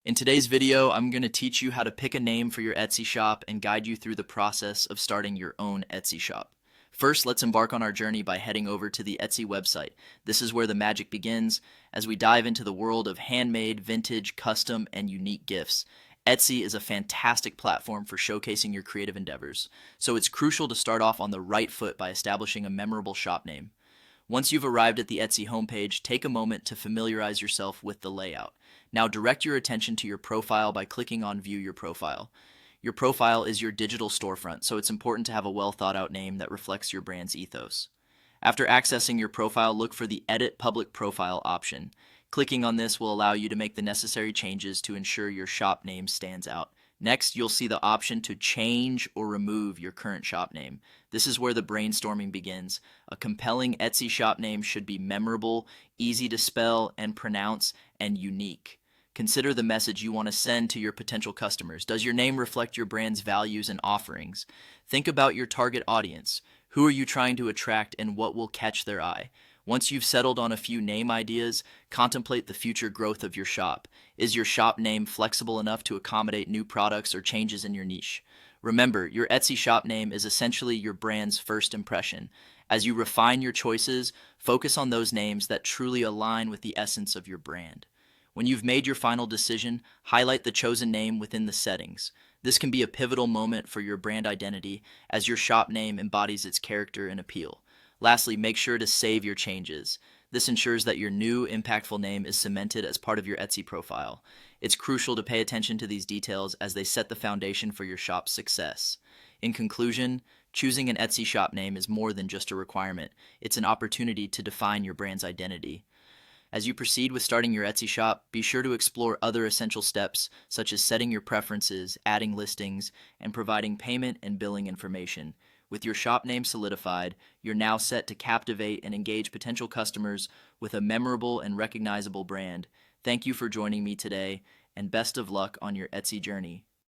In today's video, I'm going to teach you how to pick a name for your Etsy shop and guide you through the process of starting your own Etsy shop. First, let's embark on our journey by heading over to the Etsy website. This is where the magic begins as we dive into the world of handmade, vintage, custom, and unique gifts. Etsy is a fantastic platform for showcasing your creative endeavors, so it's crucial to start off on the right foot by establishing a memorable shop name. Once you've arrived at the Etsy homepage, take a moment to familiarize yourself with the layout. Now direct your attention to your profile by clicking on View Your Profile. Your profile is your digital storefront, so it's important to have a well thought out name that reflects your brand's ethos. After accessing your profile, look for the Edit Public Profile option. Clicking on this will allow you to make the necessary changes to ensure your shop name stands out. Next, you'll see the option to change or remove your current shop name. This is where the brainstorming begins. A compelling Etsy shop name should be memorable, easy to spell and pronounce, and unique. Consider the message you want to send to your potential customers. Does your name reflect your brand's values and offerings? Think about your target audience. Who are you trying to attract and what will catch their eye? Once you've settled on a few name ideas, contemplate the future growth of your shop. Is your shop name flexible enough to accommodate new products or changes in your niche? Remember, your Etsy shop name is essentially your brand's first impression. As you refine your choices, focus on those names that truly align with the essence of your brand. When you've made your final decision, highlight the chosen name within the settings. This can be a pivotal moment for your brand identity as your shop name embodies its character and appeal. Lastly, make sure to save your changes. This ensures that your new, impactful name is cemented as part of your Etsy profile. It's crucial to pay attention to these details as they set the foundation for your shop's success. In conclusion, choosing an Etsy shop name is more than just a requirement. It's an opportunity to define your brand's identity. As you proceed with starting your Etsy shop, be sure to explore other essential steps such as setting your preferences, adding listings, and providing payment and billing information. With your shop name solidified, you're now set to captivate and engage potential customers with a memorable and recognizable brand. Thank you for joining me today, and best of luck on your Etsy journey.